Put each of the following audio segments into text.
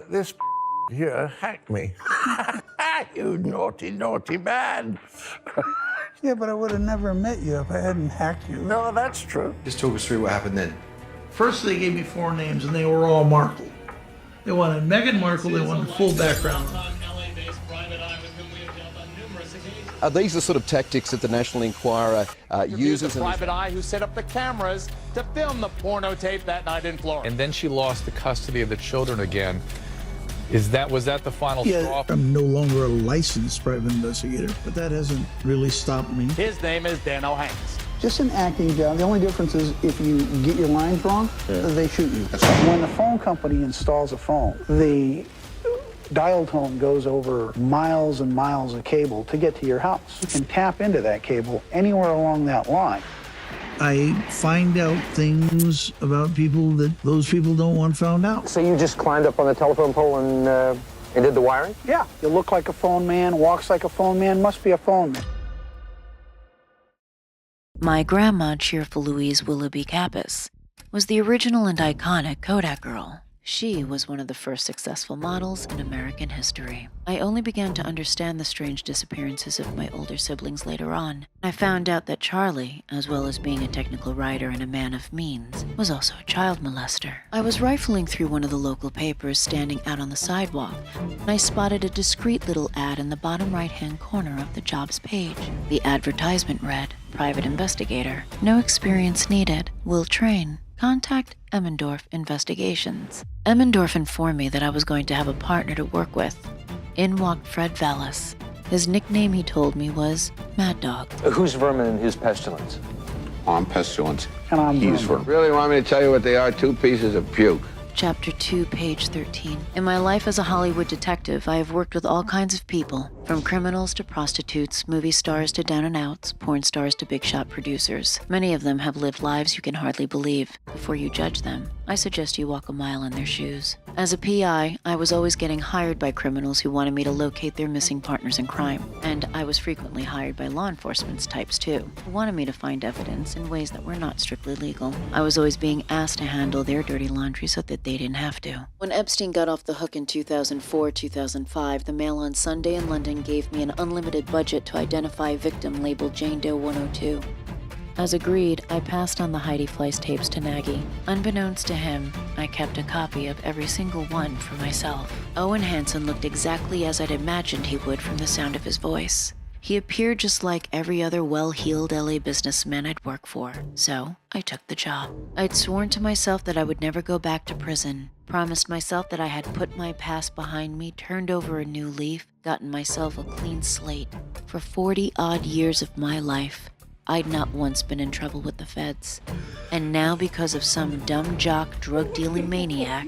this here hacked me. You naughty, naughty man. Yeah, but I would have never met you if I hadn't hacked you. No, that's true. Just talk us through what happened then. First, they gave me 4 names, and they were all Markle. They wanted Meghan Markle, they wanted full background. These are sort of tactics that the National Enquirer uses. The private eye who set up the cameras to film the porno tape that night in Florida. And then she lost the custody of the children again. Was that the final straw? I'm no longer a licensed private investigator, but that hasn't really stopped me. His name is Danno. Just an acting job. The only difference is if you get your lines wrong, they shoot you. When the phone company installs a phone, the dial tone goes over miles and miles of cable to get to your house. You can tap into that cable anywhere along that line. I find out things about people that those people don't want found out. So you just climbed up on the telephone pole and did the wiring? Yeah, you look like a phone man, walks like a phone man, must be a phone man. My grandma, cheerful Louise Willoughby Capus, was the original and iconic Kodak girl. She was one of the first successful models in American history. I only began to understand the strange disappearances of my older siblings later on. I found out that Charlie, as well as being a technical writer and a man of means, was also a child molester. I was rifling through one of the local papers standing out on the sidewalk, and I spotted a discreet little ad in the bottom right-hand corner of the jobs page. The advertisement read, Private Investigator, no experience needed, will train. Contact Emmendorf Investigations. Emmendorf informed me that I was going to have a partner to work with. In walked Fred Vallis. His nickname, he told me, was Mad Dog. Who's Vermin and who's Pestilence? I'm Pestilence. And I'm He's Vermin. Really want me to tell you what they are? 2 pieces of puke. Chapter 2, page 13. In my life as a Hollywood detective, I have worked with all kinds of people, from criminals to prostitutes, movie stars to down and outs, porn stars to big shot producers. Many of them have lived lives you can hardly believe. Before you judge them, I suggest you walk a mile in their shoes. As a PI, I was always getting hired by criminals who wanted me to locate their missing partners in crime. And I was frequently hired by law enforcement types too, who wanted me to find evidence in ways that were not strictly legal. I was always being asked to handle their dirty laundry so that they didn't have to. When Epstein got off the hook in 2004-2005, the Mail on Sunday in London gave me an unlimited budget to identify a victim labeled Jane Doe 102. As agreed, I passed on the Heidi Fleiss tapes to Nagy. Unbeknownst to him, I kept a copy of every single one for myself. Owen Hansen looked exactly as I'd imagined he would from the sound of his voice. He appeared just like every other well-heeled LA businessman I'd worked for, so I took the job. I'd sworn to myself that I would never go back to prison, promised myself that I had put my past behind me, turned over a new leaf, gotten myself a clean slate. For 40-odd years of my life, I'd not once been in trouble with the feds. And now, because of some dumb jock drug-dealing maniac,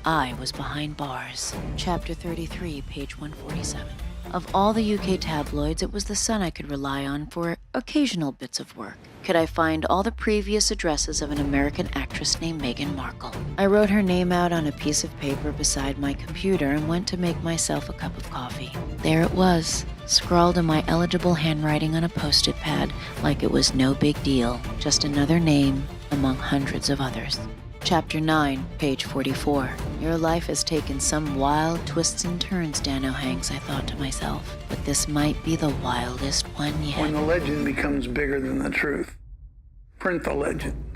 I was behind bars. Chapter 33, page 147. Of all the UK tabloids, it was the Sun I could rely on for occasional bits of work. Could I find all the previous addresses of an American actress named Meghan Markle? I wrote her name out on a piece of paper beside my computer and went to make myself a cup of coffee. There it was, scrawled in my eligible handwriting on a post-it pad like it was no big deal, just another name among hundreds of others. Chapter 9, page 44. Your life has taken some wild twists and turns, Danno Hanks, I thought to myself. But this might be the wildest one yet. When the legend becomes bigger than the truth, print the legend.